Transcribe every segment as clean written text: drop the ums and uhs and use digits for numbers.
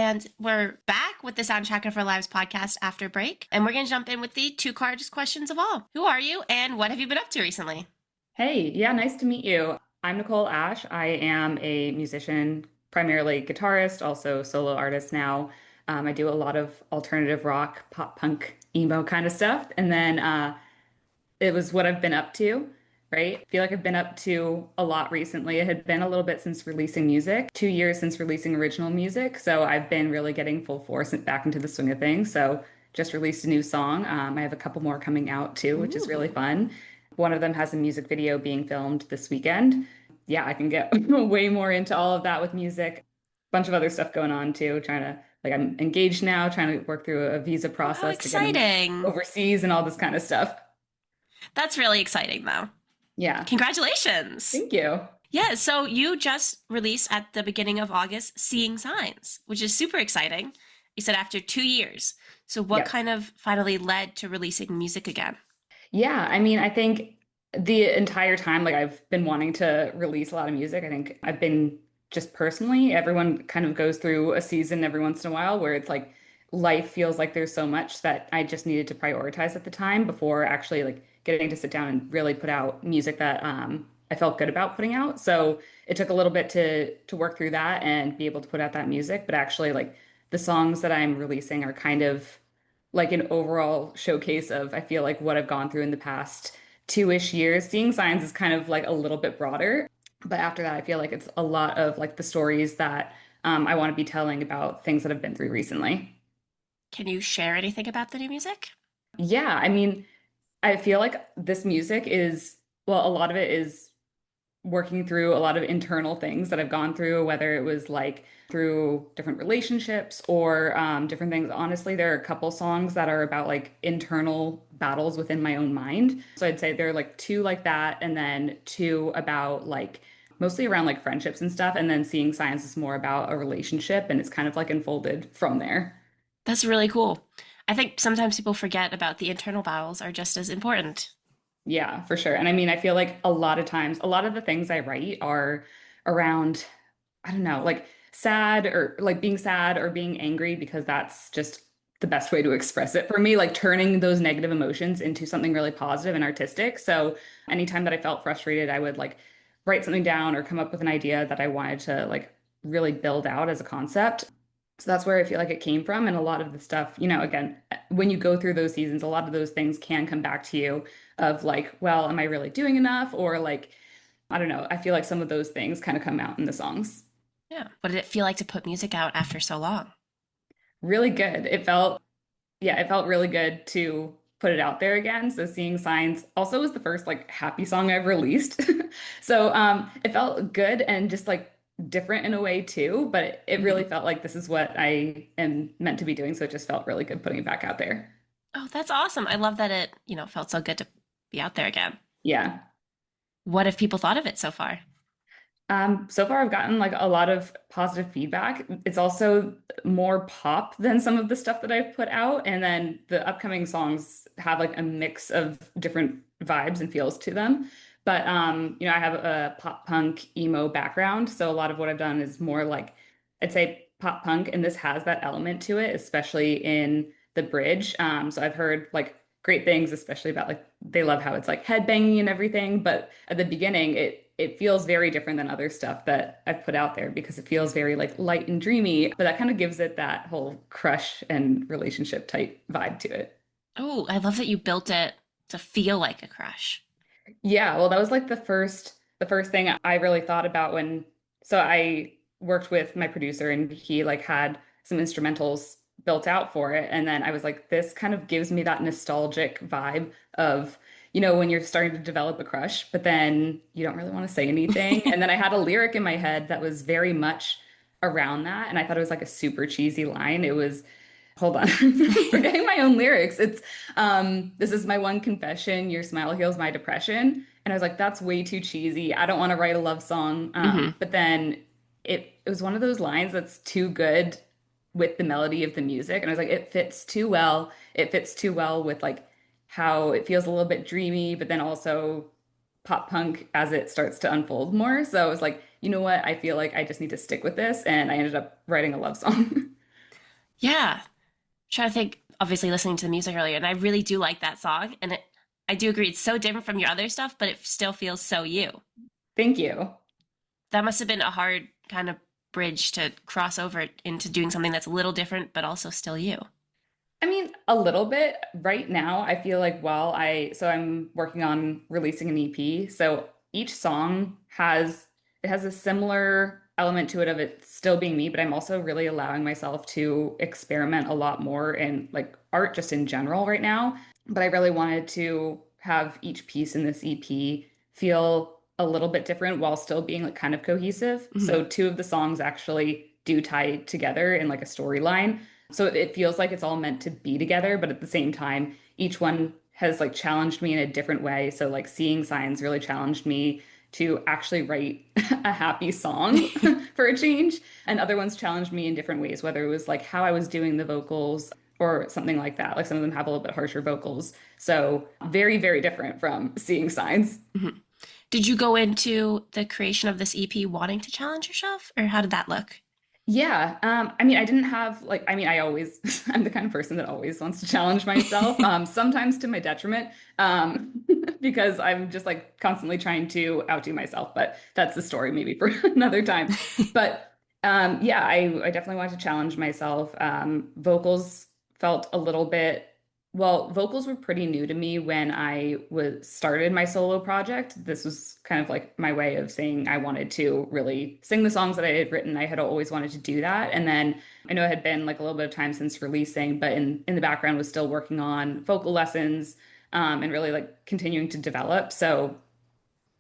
and we're back with the Soundtrack of Our Lives podcast after break. And we're going to jump in with the two hardest questions of all. Who are you, and what have you been up to recently? Hey, yeah, nice to meet you. I'm Nicole Ash. I am a musician, primarily guitarist, also solo artist now. I do a lot of alternative rock, pop punk, emo kind of stuff. And then it was what I've been up to, right? I feel like I've been up to a lot recently. It had been a little bit since releasing music, 2 years since releasing original music. So I've been really getting full force back into the swing of things. So just released a new song. I have a couple more coming out too, which is really Ooh. fun. One of them has a music video being filmed this weekend. Yeah, I can get way more into all of that with music. Bunch of other stuff going on too, trying to like I'm engaged now, trying to work through a visa Oh, how process to get exciting. overseas and all this kind of stuff. That's really exciting, though. Yeah. Congratulations. Thank you. Yeah, so you just released at the beginning of August Seeing Signs, which is super exciting. You said after 2 years. So, what Yep. kind of finally led to releasing music again? Yeah, I mean, I think the entire time, like I've been wanting to release a lot of music. I think I've been just personally, everyone kind of goes through a season every once in a while where it's like life feels like there's so much that I just needed to prioritize at the time before actually like getting to sit down and really put out music that I felt good about putting out. So it took a little bit to work through that and be able to put out that music, but actually like the songs that I'm releasing are kind of like an overall showcase of I feel like what I've gone through in the past 2-ish years. Seeing Signs is kind of like a little bit broader, but after that, I feel like it's a lot of like the stories that I want to be telling about things that I've been through recently. Can you share anything about the new music? Yeah, I mean, I feel like this music is, well, a lot of it is working through a lot of internal things that I've gone through, whether it was like through different relationships or different things. Honestly, there are a couple songs that are about like internal battles within my own mind. So I'd say there are like two like that, and then two about like mostly around like friendships and stuff. And then Seeing Science is more about a relationship and it's kind of like unfolded from there. That's really cool. I think sometimes people forget about the internal battles are just as important. Yeah, for sure. And I mean, I feel like a lot of times, a lot of the things I write are around, I don't know, like sad or like being sad or being angry because that's just the best way to express it for me, like turning those negative emotions into something really positive and artistic. So anytime that I felt frustrated, I would like write something down or come up with an idea that I wanted to like really build out as a concept. So that's where I feel like it came from. And a lot of the stuff, again, when you go through those seasons, a lot of those things can come back to you of like, well, am I really doing enough? Or like, I don't know. I feel like some of those things kind of come out in the songs. Yeah. What did it feel like to put music out after so long? Really good. It felt really good to put it out there again. So Seeing Signs also was the first like happy song I've released. So it felt good and just like different in a way too, but it really Hmm. felt like this is what I am meant to be doing. So it just felt really good putting it back out there. Oh, that's awesome. I love that it felt so good to be out there again. Yeah. What have people thought of it so far? So far I've gotten like a lot of positive feedback. It's also more pop than some of the stuff that I've put out. And then the upcoming songs have like a mix of different vibes and feels to them. But I have a pop punk emo background. So a lot of what I've done is more like I'd say pop punk, and this has that element to it, especially in the bridge. So I've heard like great things, especially about like they love how it's like headbanging and everything. But at the beginning, it feels very different than other stuff that I've put out there because it feels very like light and dreamy. But that kind of gives it that whole crush and relationship type vibe to it. Oh, I love that you built it to feel like a crush. Yeah, well, that was like the first thing I really thought about when so I worked with my producer and he like had some instrumentals built out for it. And then I was like, this kind of gives me that nostalgic vibe of, when you're starting to develop a crush, but then you don't really want to say anything. And then I had a lyric in my head that was very much around that. And I thought it was like a super cheesy line. It was Hold on. I'm forgetting my own lyrics. It's this is my one confession, your smile heals my depression. And I was like, that's way too cheesy. I don't want to write a love song. Hmm. But then it was one of those lines that's too good with the melody of the music. And I was like, it fits too well. It fits too well with like how it feels a little bit dreamy, but then also pop punk as it starts to unfold more. So I was like, you know what? I feel like I just need to stick with this. And I ended up writing a love song. Yeah. Trying to think, obviously listening to the music earlier, and I really do like that song. And I do agree, it's so different from your other stuff, but it still feels so you. Thank you. That must have been a hard kind of bridge to cross over into doing something that's a little different, but also still you. I mean, a little bit right now. I feel like so I'm working on releasing an EP. So each song has a similar element to it of it still being me, but I'm also really allowing myself to experiment a lot more in like art just in general right now. But I really wanted to have each piece in this EP feel a little bit different while still being like kind of cohesive. Mhm. So two of the songs actually do tie together in like a storyline. So it feels like it's all meant to be together, but at the same time, each one has like challenged me in a different way. So like Seeing Signs really challenged me to actually write a happy song for a change, and other ones challenged me in different ways, whether it was like how I was doing the vocals or something like that. Like some of them have a little bit harsher vocals. So very, very different from Seeing Signs. Mhm. Did you go into the creation of this EP wanting to challenge yourself, or how did that look? Yeah, I mean, I didn't have like, I mean, I always, I'm the kind of person that always wants to challenge myself, sometimes to my detriment, because I'm just like constantly trying to outdo myself, but that's the story maybe for another time. But yeah, I definitely wanted to challenge myself. Vocals felt a little bit, well, vocals were pretty new to me when I was started my solo project. This was kind of like my way of saying I wanted to really sing the songs that I had written. I had always wanted to do that. And then I know it had been like a little bit of time since releasing, but in the background was still working on vocal lessons, and really like continuing to develop. So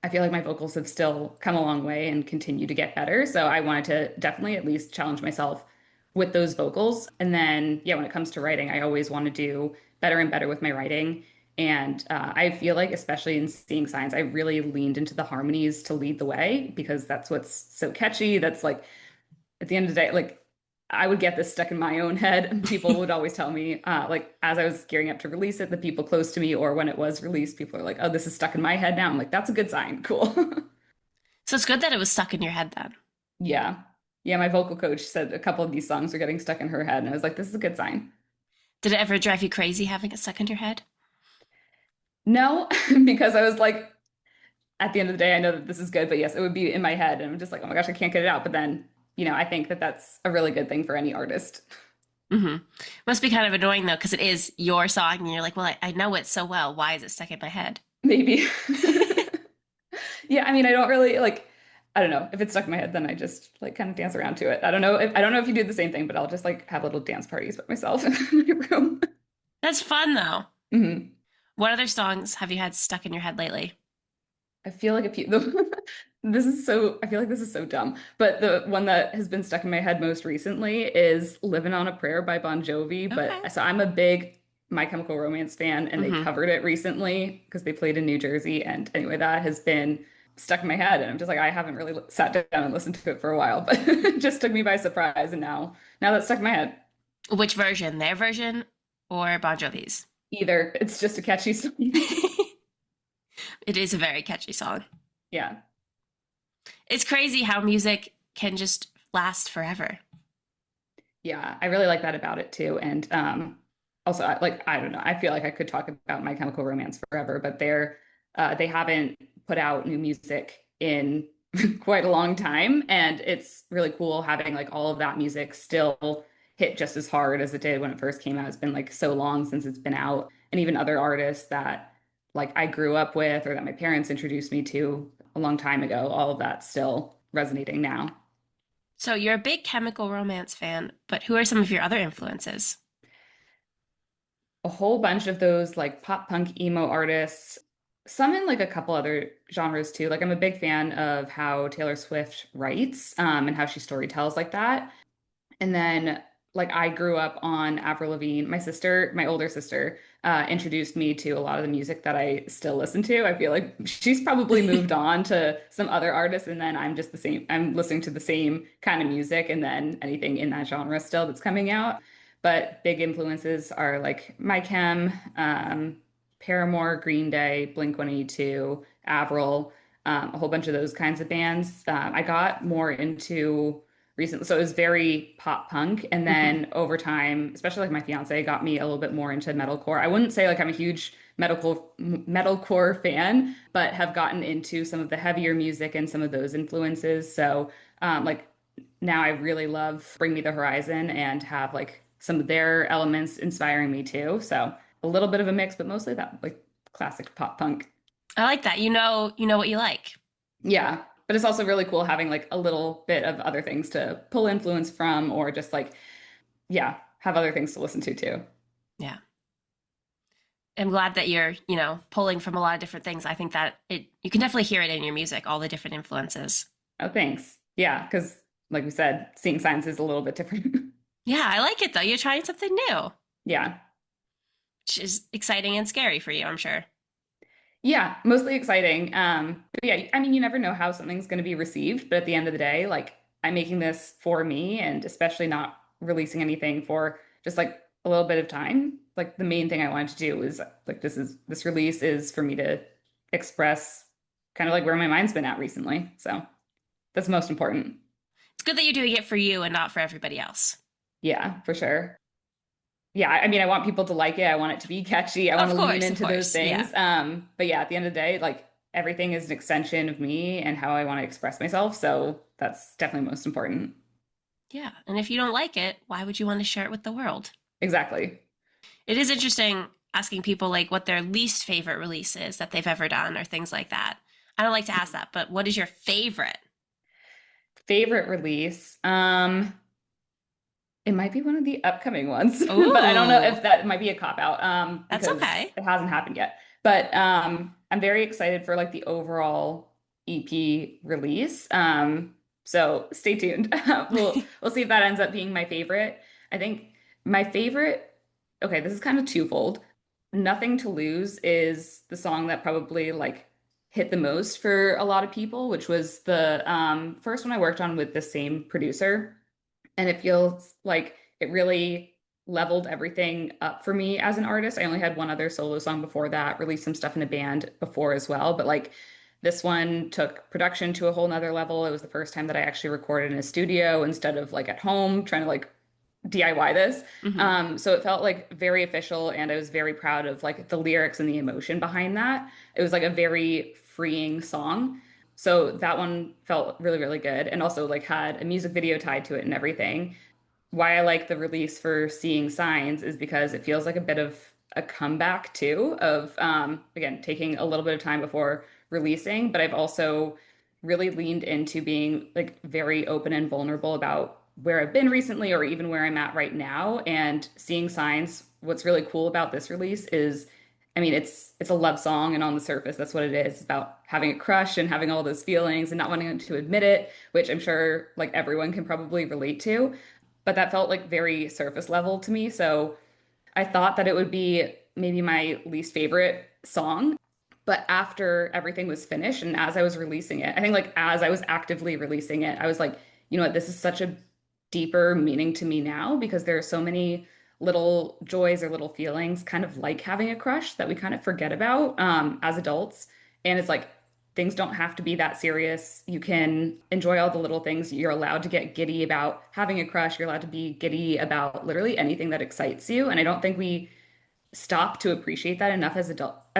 I feel like my vocals have still come a long way and continue to get better. So I wanted to definitely at least challenge myself with those vocals. And then, yeah, when it comes to writing, I always want to do better and better with my writing. And I feel like, especially in Seeing Signs, I really leaned into the harmonies to lead the way because that's what's so catchy. That's like, at the end of the day, like I would get this stuck in my own head. People would always tell me, like as I was gearing up to release it, the people close to me, or when it was released, people are like, "Oh, this is stuck in my head now." I'm like, "That's a good sign. Cool." So it's good that it was stuck in your head then. Yeah, yeah. My vocal coach said a couple of these songs are getting stuck in her head, and I was like, "This is a good sign." Did it ever drive you crazy having it stuck in your head? No, because I was like, at the end of the day, I know that this is good, but yes, it would be in my head, and I'm just like, "Oh my gosh, I can't get it out." But then, I think that that's a really good thing for any artist. Hmm. Must be kind of annoying though, because it is your song, and you're like, well, I know it so well. Why is it stuck in my head? Maybe. Yeah, I mean, I don't really like, I don't know. If it's stuck in my head, then I just like kind of dance around to it. I don't know if you do the same thing, but I'll just like have little dance parties by myself in my room. That's fun though. Mhm. What other songs have you had stuck in your head lately? I feel like if you, I feel like this is so dumb, but the one that has been stuck in my head most recently is Living on a Prayer by Bon Jovi. Okay. But so I'm a big My Chemical Romance fan, and they Hmm. covered it recently because they played in New Jersey. And anyway, that has been stuck in my head. And I'm just like, I haven't really sat down and listened to it for a while, but it just took me by surprise. And now that's stuck in my head. Which version? Their version or Bon Jovi's? Either it's just a catchy song. It is a very catchy song. Yeah. It's crazy how music can just last forever. Yeah, I really like that about it too. And also, like, I don't know, I feel like I could talk about My Chemical Romance forever, but they haven't put out new music in quite a long time, and it's really cool having like all of that music still hit just as hard as it did when it first came out. It's been like so long since it's been out, and even other artists that like I grew up with or that my parents introduced me to a long time ago, all of that still resonating now. So you're a big Chemical Romance fan, but who are some of your other influences? A whole bunch of those like pop punk emo artists, some in like a couple other genres too. Like I'm a big fan of how Taylor Swift writes, and how she story tells like that. And then like I grew up on Avril Lavigne. My older sister, introduced me to a lot of the music that I still listen to. I feel like she's probably moved on to some other artists, and then I'm just the same. I'm listening to the same kind of music, and then anything in that genre still that's coming out. But big influences are like My Chem, Paramore, Green Day, Blink-182, Avril, a whole bunch of those kinds of bands. I got more into recently. So it was very pop punk. And Hmm. then over time, especially like my fiance got me a little bit more into metalcore. I wouldn't say like I'm a huge metalcore fan, but have gotten into some of the heavier music and some of those influences. So like now I really love Bring Me the Horizon and have like some of their elements inspiring me too. So a little bit of a mix, but mostly that like classic pop punk. I like that. You know what you like. Yeah. But it's also really cool having like a little bit of other things to pull influence from or just like, yeah, have other things to listen to too. Yeah. I'm glad that you're, pulling from a lot of different things. I think that you can definitely hear it in your music, all the different influences. Oh, thanks. Yeah, because like we said, seeing signs is a little bit different. Yeah, I like it though. You're trying something new, Yeah. which is exciting and scary for you, I'm sure. Yeah, mostly exciting. But yeah, I mean, you never know how something's going to be received, but at the end of the day, like I'm making this for me and especially not releasing anything for just like a little bit of time. Like the main thing I wanted to do is like this release is for me to express kind of like where my mind's been at recently. So that's most important. It's good that you're doing it for you and not for everybody else. Yeah, for sure. Yeah, I mean, I want people to like it. I want it to be catchy. I want to lean Of into those course. Yeah. things. But yeah, at the end of the day, like everything is an extension of me and how I want to express myself. So that's definitely most important. Yeah. And if you don't like it, why would you want to share it with the world? Exactly. It is interesting asking people like what their least favorite release is that they've ever done or things like that. I don't like to ask that, but what is your favorite? Favorite release. It might be one of the upcoming ones, but I don't know Ooh, if that might be a cop out that's because okay. it hasn't happened yet. But I'm very excited for like the overall EP release. So stay tuned. We'll see if that ends up being my favorite. I think my favorite, okay, this is kind of twofold. Nothing to Lose is the song that probably like hit the most for a lot of people, which was the first one I worked on with the same producer. And it feels like it really leveled everything up for me as an artist. I only had one other solo song before that, released some stuff in a band before as well. But like this one took production to a whole nother level. It was the first time that I actually recorded in a studio instead of like at home trying to like DIY this. Hmm. So it felt like very official and I was very proud of like the lyrics and the emotion behind that. It was like a very freeing song. So that one felt really, really good and also like had a music video tied to it and everything. Why I like the release for Seeing Signs is because it feels like a bit of a comeback too of again taking a little bit of time before releasing, but I've also really leaned into being like very open and vulnerable about where I've been recently or even where I'm at right now. And Seeing Signs, what's really cool about this release is I mean, it's a love song, and on the surface, that's what it is. It's about having a crush and having all those feelings and not wanting to admit it, which I'm sure like everyone can probably relate to. But that felt like very surface level to me. So I thought that it would be maybe my least favorite song. But after everything was finished and as I was releasing it, I think like as I was actively releasing it, I was like, you know what, this is such a deeper meaning to me now because there are so many little joys or little feelings, kind of like having a crush that we kind of forget about as adults. And it's like things don't have to be that serious. You can enjoy all the little things. You're allowed to get giddy about having a crush. You're allowed to be giddy about literally anything that excites you. And I don't think we stop to appreciate that enough as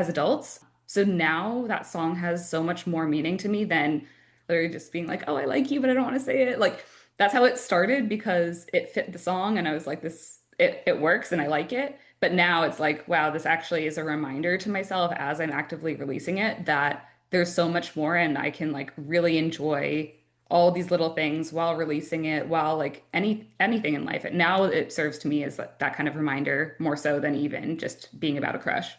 adults. So now that song has so much more meaning to me than literally just being like, "Oh, I like you, but I don't want to say it." Like that's how it started because it fit the song and I was like this it works and I like it. But now it's like, wow, this actually is a reminder to myself as I'm actively releasing it that there's so much more and I can like really enjoy all these little things while releasing it, while like anything in life. Now it serves to me as that kind of reminder more so than even just being about a crush.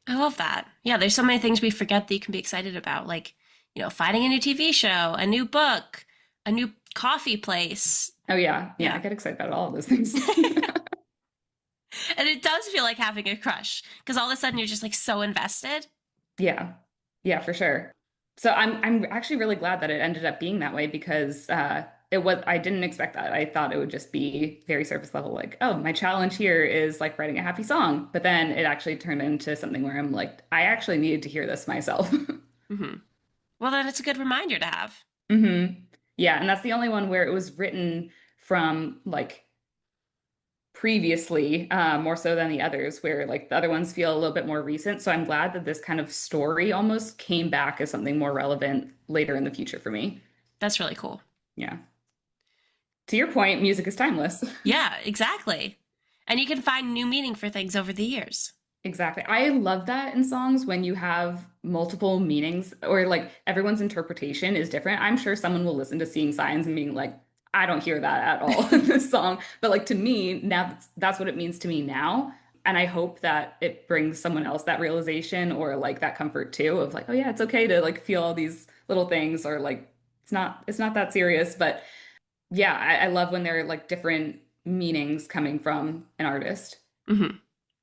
I love that. Yeah, there's so many things we forget that you can be excited about, like, finding a new TV show, a new book, a new coffee place. Oh yeah, yeah, I Yeah. get excited about all of those things. And it does feel like having a crush because all of a sudden you're just like so invested. Yeah. Yeah, for sure. So I'm actually really glad that it ended up being that way because it was I didn't expect that. I thought it would just be very surface level, like, oh, my challenge here is like writing a happy song. But then it actually turned into something where I'm like, I actually needed to hear this myself. Hmm. Well, then it's a good reminder to have. hmm Yeah, and that's the only one where it was written from like previously, more so than the others, where like the other ones feel a little bit more recent. So I'm glad that this kind of story almost came back as something more relevant later in the future for me. That's really cool. Yeah. To your point, music is timeless. Yeah, exactly. And you can find new meaning for things over the years. Exactly. I love that in songs when you have multiple meanings or like everyone's interpretation is different. I'm sure someone will listen to Seeing Signs and being like, I don't hear that at all in this song. But like to me, now that's what it means to me now. And I hope that it brings someone else that realization or like that comfort too of like, oh yeah, it's okay to like feel all these little things or like it's not that serious. But yeah, I love when there are like different meanings coming from an artist. Hmm.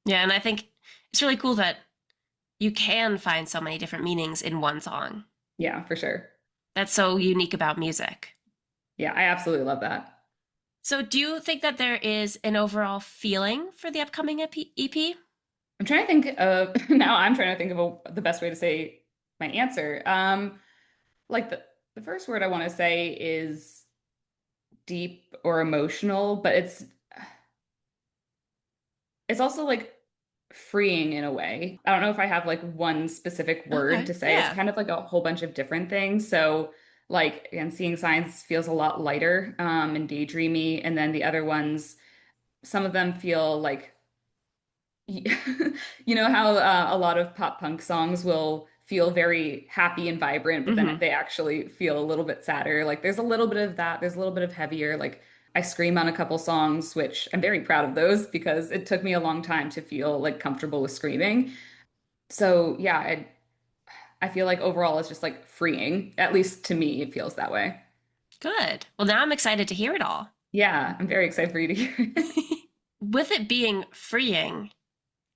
Yeah, and I think it's really cool that you can find so many different meanings in one song. Yeah, for sure. That's so unique about music. Yeah, I absolutely love that. So, do you think that there is an overall feeling for the upcoming EP? I'm trying to think of now I'm trying to think of the best way to say my answer. Like the first word I want to say is deep or emotional, but it's also like freeing in a way. I don't know if I have like one specific word Okay, to say. It's yeah. kind of like a whole bunch of different things. So like again, Seeing Signs feels a lot lighter and daydreamy, and then the other ones, some of them feel like you know how a lot of pop punk songs will feel very happy and vibrant, but then Hmm. they actually feel a little bit sadder. Like there's a little bit of that. There's a little bit of heavier. Like I scream on a couple songs, which I'm very proud of those because it took me a long time to feel like comfortable with screaming. So yeah, I feel like overall it's just like freeing. At least to me, it feels that way. Good. Well, now I'm excited to hear it all. Yeah, I'm very excited for you to hear it. With it being freeing,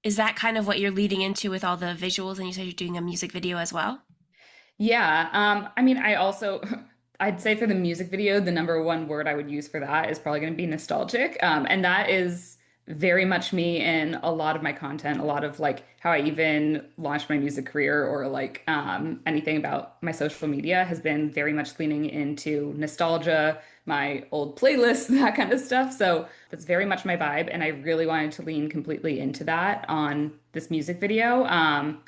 is that kind of what you're leading into with all the visuals? And you said you're doing a music video as well? Yeah, I mean, I also, I'd say for the music video, the number one word I would use for that is probably going to be nostalgic. And that is very much me in a lot of my content, a lot of like how I even launched my music career or like anything about my social media has been very much leaning into nostalgia, my old playlists, that kind of stuff. So that's very much my vibe. And I really wanted to lean completely into that on this music video.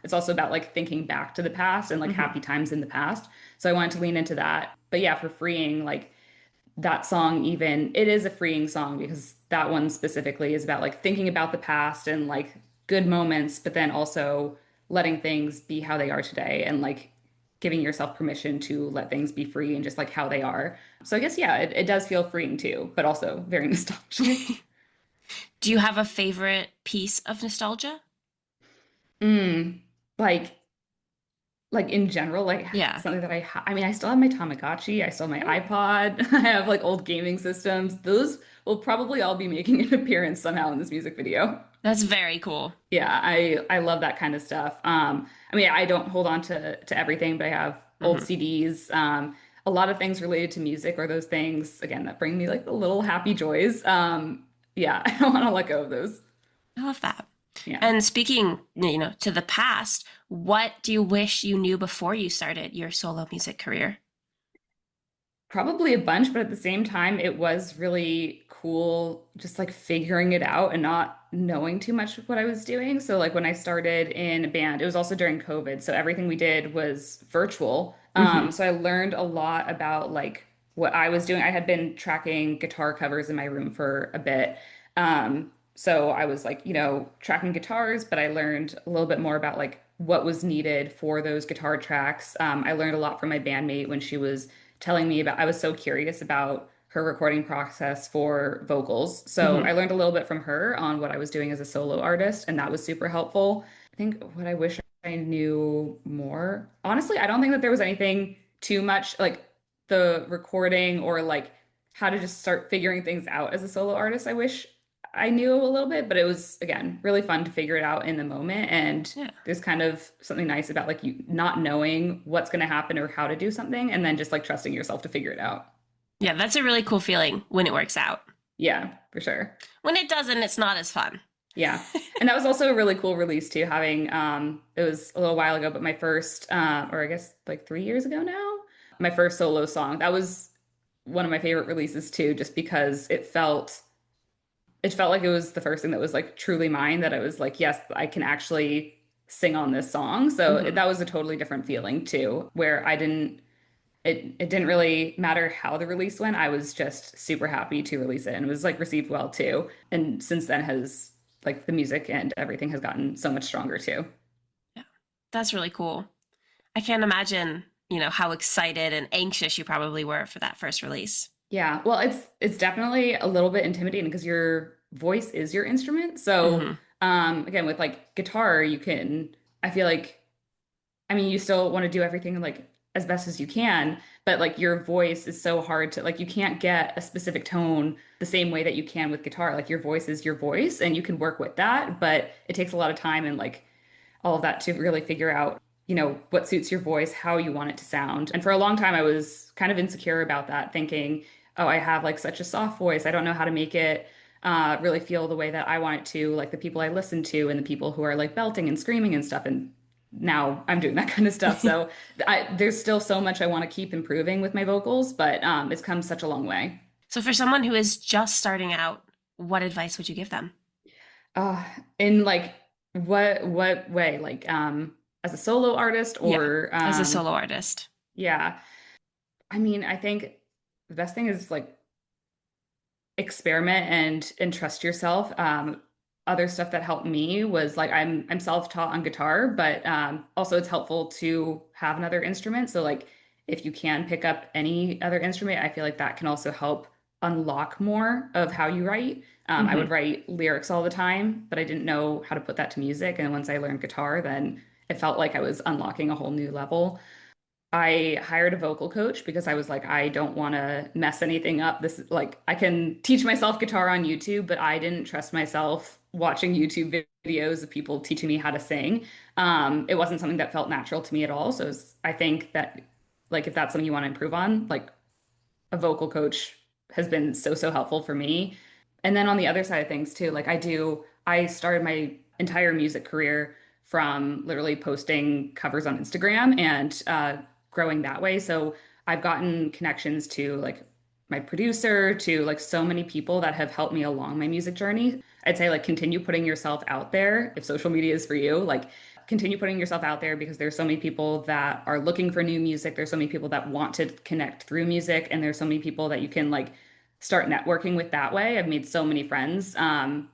It's also about like thinking back to the past and like Hmm. happy times in the past. So I wanted to lean into that. But yeah, for freeing, like that song, even it is a freeing song because that one specifically is about like thinking about the past and like good moments, but then also letting things be how they are today and like giving yourself permission to let things be free and just like how they are. So I guess, yeah, it does feel freeing too, but also very nostalgic. Do you have a favorite piece of nostalgia? Mm, like like in general, like Yeah. something that I mean, I still have my Tamagotchi, I still have my Oh, iPod, I have like old gaming systems. Those will probably all be making an appearance somehow in this music video. that's very cool. Yeah, I love that kind of stuff. I mean, I don't hold on to everything, but I have old Hmm. CDs. A lot of things related to music are those things again that bring me like the little happy joys. Yeah, I don't want to let go of those. I love that. Yeah. And speaking, to the past, what do you wish you knew before you started your solo music career? Probably a bunch, but at the same time, it was really cool just like figuring it out and not knowing too much what I was doing. So, like when I started in a band, it was also during COVID. So, everything we did was virtual. Hmm. So, I learned a lot about like what I was doing. I had been tracking guitar covers in my room for a bit. So, I was like, tracking guitars, but I learned a little bit more about like what was needed for those guitar tracks. I learned a lot from my bandmate when she was telling me about, I was so curious about her recording process for vocals. So I Hmm. learned a little bit from her on what I was doing as a solo artist, and that was super helpful. I think what I wish I knew more, honestly, I don't think that there was anything too much like the recording or like how to just start figuring things out as a solo artist. I wish I knew a little bit, but it was again really fun to figure it out in the moment. And Yeah. there's kind of something nice about like you not knowing what's going to happen or how to do something and then just like trusting yourself to figure it out. Yeah, that's a really cool feeling when it works out. Yeah, for sure. When it doesn't, it's not as fun. Yeah. And that was also a really cool release too, having it was a little while ago, but my first or I guess like 3 years ago now, my first solo song. That was one of my favorite releases too, just because it felt like it was the first thing that was like truly mine, that I was like, yes, I can actually sing on this song. So Hmm. that was a totally different feeling too, where I didn't it didn't really matter how the release went. I was just super happy to release it, and it was like received well too. And since then has like the music and everything has gotten so much stronger too. Yeah, that's really cool. I can't imagine, how excited and anxious you probably were for that first release. Yeah, well, it's definitely a little bit intimidating because your voice is your instrument. So, Hmm. again, with like guitar, I feel like, I mean, you still want to do everything like as best as you can, but like your voice is so hard to like you can't get a specific tone the same way that you can with guitar. Like your voice is your voice and you can work with that, but it takes a lot of time and like all of that to really figure out, what suits your voice, how you want it to sound. And for a long time, I was kind of insecure about that, thinking, oh, I have like such a soft voice. I don't know how to make it really feel the way that I want it to, like the people I listen to and the people who are like belting and screaming and stuff. And now I'm doing that kind of stuff. So there's still so much I want to keep improving with my vocals, but it's come such a long way. So, for someone who is just starting out, what advice would you give them? Uh, in like what way? Like as a solo artist Yeah, or as a solo artist. yeah. I mean, I think the best thing is like experiment and trust yourself. Other stuff that helped me was like I'm self-taught on guitar, but also it's helpful to have another instrument. So like if you can pick up any other instrument, I feel like that can also help unlock more of how you write. I would Hmm. write lyrics all the time, but I didn't know how to put that to music. And once I learned guitar, then it felt like I was unlocking a whole new level. I hired a vocal coach because I was like, I don't want to mess anything up. This is like, I can teach myself guitar on YouTube, but I didn't trust myself watching YouTube videos of people teaching me how to sing. It wasn't something that felt natural to me at all. So I think that, like, if that's something you want to improve on, like, a vocal coach has been so, so helpful for me. And then on the other side of things too, I started my entire music career from literally posting covers on Instagram and growing that way. So I've gotten connections to like my producer, to like so many people that have helped me along my music journey. I'd say like continue putting yourself out there if social media is for you. Like continue putting yourself out there because there's so many people that are looking for new music. There's so many people that want to connect through music, and there's so many people that you can like start networking with that way. I've made so many friends, and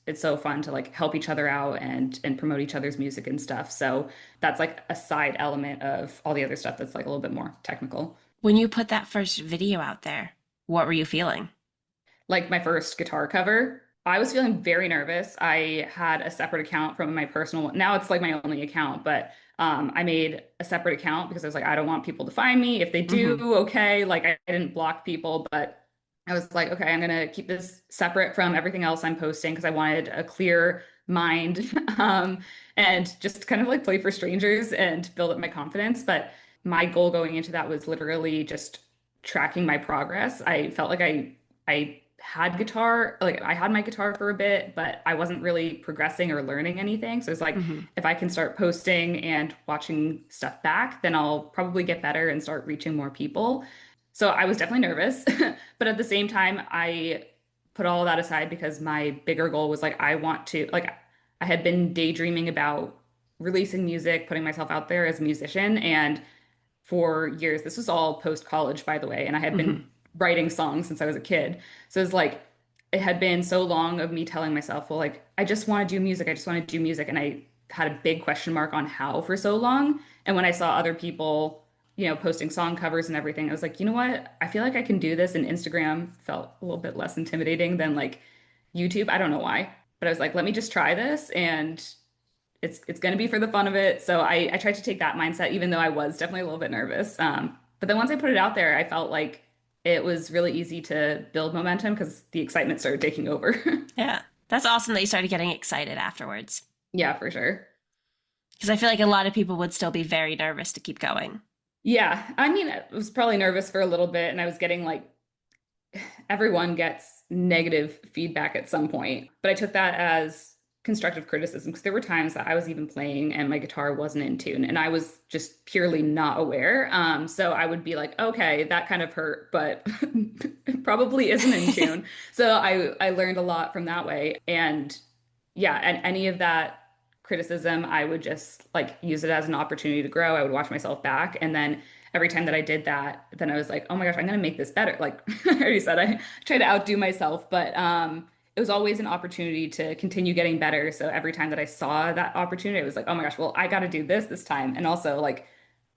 it's so fun to like help each other out and promote each other's music and stuff. So that's like a side element of all the other stuff that's like a little bit more technical. When you put that first video out there, what were you feeling? Like my first guitar cover, I was feeling very nervous. I had a separate account from my personal one. Now it's like my only account, but I made a separate account because I was like, I don't want people to find me. If they do, Hmm. okay. Like I didn't block people, but I was like, okay, I'm gonna keep this separate from everything else I'm posting because I wanted a clear mind and just kind of like play for strangers and build up my confidence. But my goal going into that was literally just tracking my progress. I felt like I had guitar, like I had my guitar for a bit, but I wasn't really progressing or learning anything. So it's like Hmm. if I can start posting and watching stuff back, then I'll probably get better and start reaching more people. So I was definitely nervous, but at the same time, I put all that aside because my bigger goal was like I want to like I had been daydreaming about releasing music, putting myself out there as a musician, and for years. This was all post college, by the way, and I had been Hmm. writing songs since I was a kid. So it's like it had been so long of me telling myself, well, like I just want to do music. I just want to do music, and I had a big question mark on how for so long. And when I saw other people, posting song covers and everything, I was like, you know what? I feel like I can do this. And Instagram felt a little bit less intimidating than like YouTube. I don't know why, but I was like, let me just try this and it's going to be for the fun of it. So I tried to take that mindset, even though I was definitely a little bit nervous. But then once I put it out there, I felt like it was really easy to build momentum because the excitement started taking over. Yeah, that's awesome that you started getting excited afterwards. Yeah, for sure. Because I feel like a lot of people would still be very nervous to keep going. Yeah, I mean, I was probably nervous for a little bit, and I was getting like everyone gets negative feedback at some point, but I took that as constructive criticism because there were times that I was even playing and my guitar wasn't in tune and I was just purely not aware. So I would be like, okay, that kind of hurt, but it probably isn't in tune. So I learned a lot from that way. And yeah, and any of that criticism, I would just like use it as an opportunity to grow. I would watch myself back. And then every time that I did that, then I was like, oh my gosh, I'm gonna make this better. Like I already said, I try to outdo myself, but it was always an opportunity to continue getting better. So every time that I saw that opportunity, I was like, oh my gosh, well, I got to do this time. And also, like,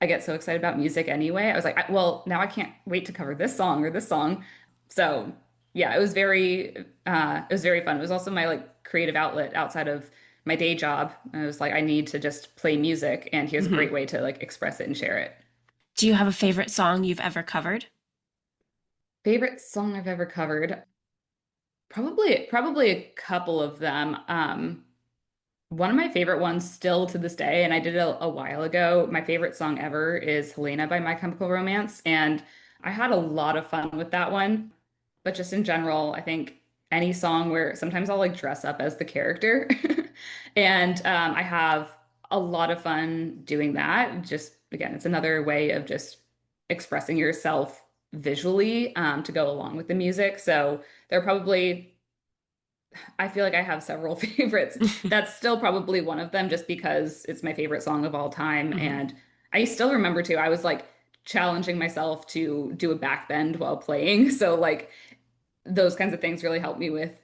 I get so excited about music anyway. I was like, well, now I can't wait to cover this song or this song. So yeah, it was very fun. It was also my like creative outlet outside of my day job. I was like, I need to just play music, and here's a Hmm. great way to like express it and share it. Do you have a favorite song you've ever covered? Favorite song I've ever covered? Probably a couple of them. One of my favorite ones still to this day, and I did it a while ago. My favorite song ever is Helena by My Chemical Romance, and I had a lot of fun with that one. But just in general, I think any song where sometimes I'll like dress up as the character, and I have a lot of fun doing that. Just again, it's another way of just expressing yourself visually to go along with the music. So there are probably I feel like I have several favorites. That's still probably one of them just because it's my favorite song of all time. Hmm. And I still remember too, I was like challenging myself to do a back bend while playing. So like those kinds of things really helped me with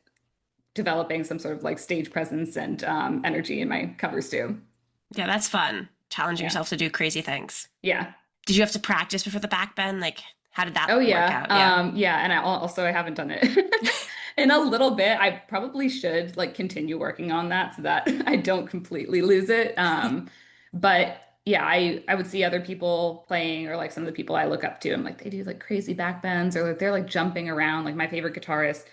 developing some sort of like stage presence and energy in my covers too. Yeah, that's fun. Challenging Yeah. yourself to do crazy things. Yeah. Did you have to practice before the back bend? Like, how did that Oh work yeah. out? Yeah. Yeah, and I haven't done it in a little bit. I probably should like continue working on that so that I don't completely lose it. But yeah, I would see other people playing or like some of the people I look up to. I'm like they do like crazy back bends or like they're like jumping around. Like my favorite guitarist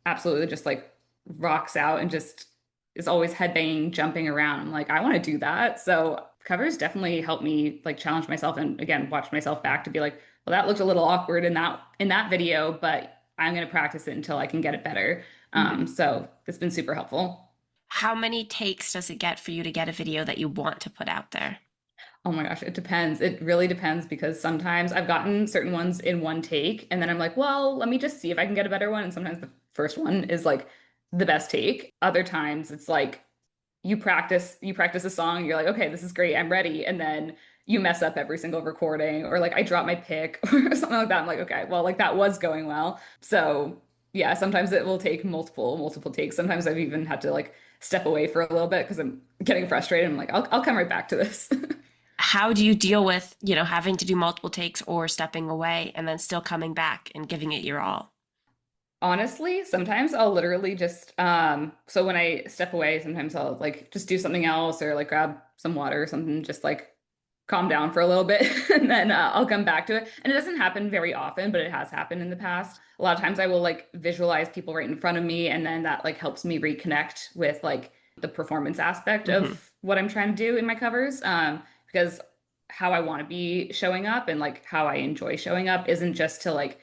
absolutely just like rocks out and just is always headbanging, jumping around. I'm like, I want to do that. So covers definitely help me like challenge myself and again watch myself back to be like, well, that looked a little awkward in that video, but I'm gonna practice it until I can get it better. Hmm. So it's been super helpful. How many takes does it get for you to get a video that you want to put out there? Oh my gosh, it depends. It really depends because sometimes I've gotten certain ones in one take, and then I'm like, well, let me just see if I can get a better one. And sometimes the first one is like the best take. Other times it's like you practice a song, you're like, okay, this is great, I'm ready. And then you mess up every single recording, or like I drop my pick or something like that. I'm like, okay, well, like that was going well. So yeah, sometimes it will take multiple takes. Sometimes I've even had to like step away for a little bit because I'm getting frustrated. I'm like, I'll come right back to this. How do you deal with, having to do multiple takes or stepping away and then still coming back and giving it your all? Honestly, sometimes I'll literally just so when I step away, sometimes I'll like just do something else or like grab some water or something, just like calm down for a little bit and then I'll come back to it. And it doesn't happen very often, but it has happened in the past. A lot of times I will like visualize people right in front of me and then that like helps me reconnect with like the performance aspect Hmm. of what I'm trying to do in my covers. Because how I want to be showing up and like how I enjoy showing up isn't just to like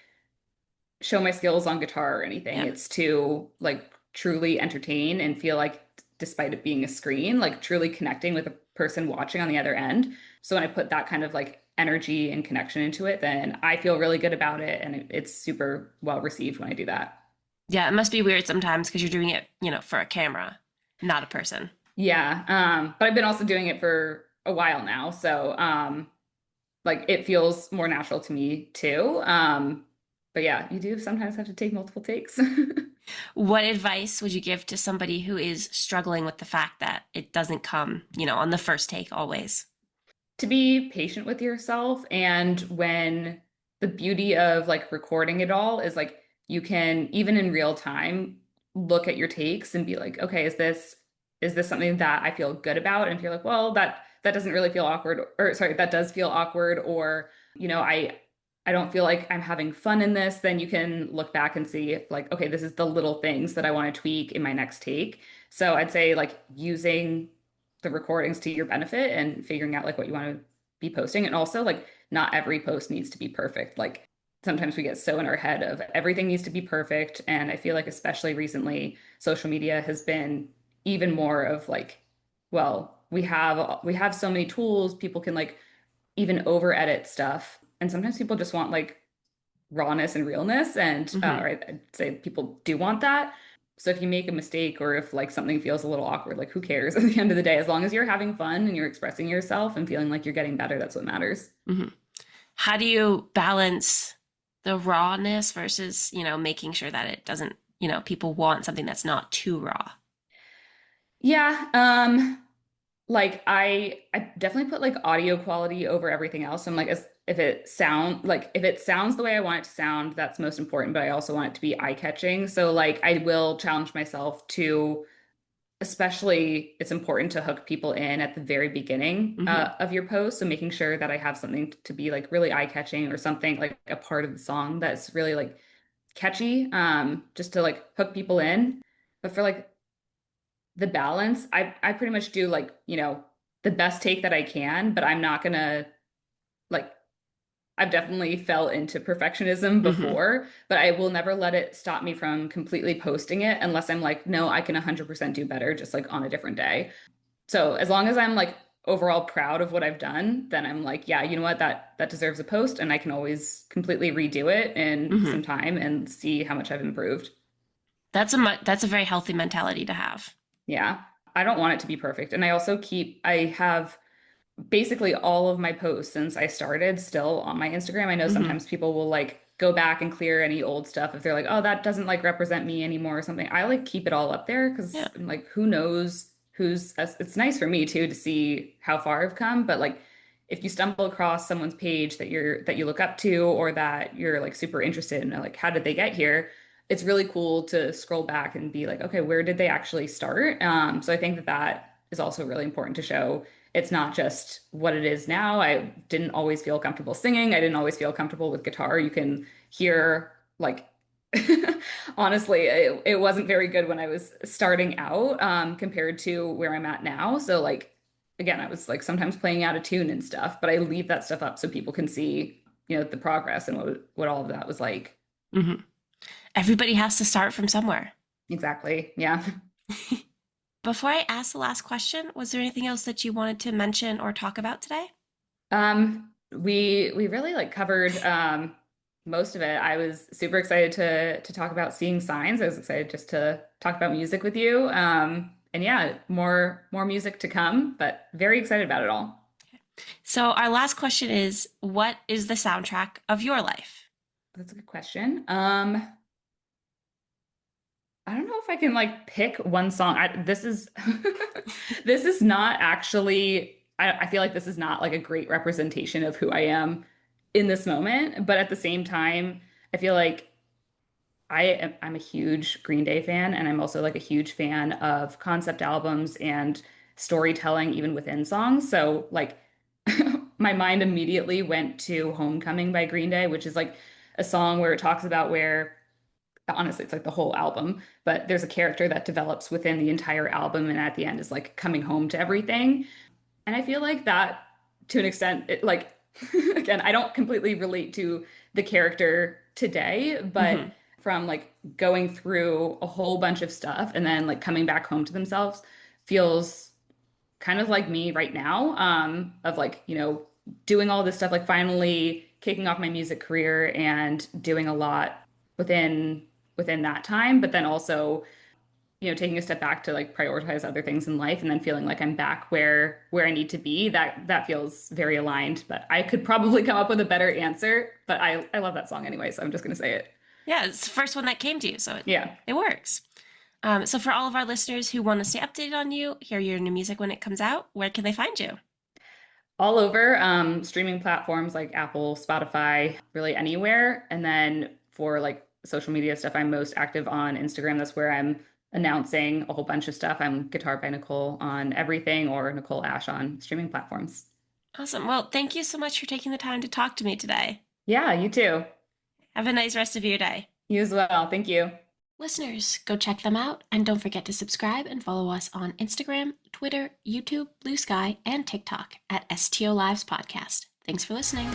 show my skills on guitar or anything. Yeah. It's to like truly entertain and feel like, despite it being a screen, like truly connecting with a person watching on the other end. So when I put that kind of like energy and connection into it, then I feel really good about it. And it's super well received when I do that. Yeah, it must be weird sometimes because you're doing it, for a camera, not a person. Yeah. But I've been also doing it for a while now. So like it feels more natural to me too. But yeah, you do sometimes have to take multiple takes. What advice would you give to somebody who is struggling with the fact that it doesn't come, on the first take always? To be patient with yourself and when the beauty of like recording it all is like you can even in real time look at your takes and be like okay is this something that I feel good about and if you're like well that doesn't really feel awkward or sorry that does feel awkward or I don't feel like I'm having fun in this then you can look back and see if like okay this is the little things that I want to tweak in my next take so I'd say like using the recordings to your benefit and figuring out like what you want to be posting. And also like not every post needs to be perfect. Like sometimes we get so in our head of everything needs to be perfect. And I feel like especially recently, social media has been even more of like, well, we have so many tools, people can like even over edit stuff. And sometimes people just want like rawness and realness. And Hmm. right, I'd say people do want that. So if you make a mistake or if like something feels a little awkward, like who cares at the end of the day? As long as you're having fun and you're expressing yourself and feeling like you're getting better, that's what matters. Hmm. How do you balance the rawness versus, making sure that it doesn't, people want something that's not too raw? Yeah, like I definitely put like audio quality over everything else. I'm like if it sounds the way I want it to sound, that's most important, but I also want it to be eye-catching. So like I will challenge myself to, especially it's important to hook people in at the very beginning Hmm. of your post. So making sure that I have something to be like really eye-catching or something like a part of the song that's really like catchy, just to like hook people in. But for like the balance, I pretty much do like, the best take that I can, but I'm not gonna like I've definitely fell into perfectionism Hmm. before, but I will never let it stop me from completely posting it unless I'm like, no, I can 100% do better just like on a different day. So as long as I'm like overall proud of what I've done, then I'm like, yeah, you know what, that deserves a post and I can always completely redo it in Hmm. some time and see how much I've improved. That's a very healthy mentality to have. Yeah. I don't want it to be perfect. And I have basically all of my posts since I started still on my Instagram. I know Hmm. sometimes people will like go back and clear any old stuff if they're like, oh, that doesn't like represent me anymore or something. I like keep it all up there because Yeah. I'm like, who knows it's nice for me too to see how far I've come. But like if you stumble across someone's page that you look up to or that you're like super interested in, like how did they get here? It's really cool to scroll back and be like, okay, where did they actually start? So I think that is also really important to show it's not just what it is now. I didn't always feel comfortable singing. I didn't always feel comfortable with guitar. You can hear like honestly, it wasn't very good when I was starting out compared to where I'm at now. So like again, I was like sometimes playing out of tune and stuff, but I leave that stuff up so people can see, the progress and what all of that was like. Hmm. Everybody has to start from somewhere. Exactly. Yeah. Before I ask the last question, was there anything else that you wanted to mention or talk about today? We really like covered most of it. I was super excited to talk about seeing signs. I was excited just to talk about music with you. And yeah, more music to come, but very excited about it all. So, our last question is, what is the soundtrack of your life? That's a good question. I don't know if I can like pick one song. This is this is not actually I feel like this is not like a great representation of who I am in this moment, but at the same time, I feel like I'm a huge Green Day fan, and I'm also like a huge fan of concept albums and storytelling even within songs. So like my mind immediately went to Homecoming by Green Day, which is like a song where it talks about where honestly it's like the whole album, but there's a character that develops within the entire album and at the end is like coming home to everything. And I feel like that, to an extent, like, again, I don't completely relate to the character today, but Hmm. from like going through a whole bunch of stuff and then like coming back home to themselves feels kind of like me right now, of like, doing all this stuff, like finally kicking off my music career and doing a lot within within that time, but then also taking a step back to like prioritize other things in life and then feeling like I'm back where I need to be, that feels very aligned. But I could probably come up with a better answer, but I love that song anyway, so I'm just gonna say it. Yeah, it's the first one that came to you, so Yeah. it works. So, for all of our listeners who want to stay updated on you, hear your new music when it comes out, where can they find you? All over streaming platforms like Apple, Spotify, really anywhere. And then for like social media stuff, I'm most active on Instagram. That's where I'm announcing a whole bunch of stuff. I'm Guitar by Nicole on everything or Nicole Ash on streaming platforms. Awesome. Well, thank you so much for taking the time to talk to me today. Yeah, you too. Have a nice rest of your day. You as well. Thank you. Listeners, go check them out and don't forget to subscribe and follow us on Instagram, Twitter, YouTube, Blue Sky, and TikTok at STO Lives Podcast. Thanks for listening.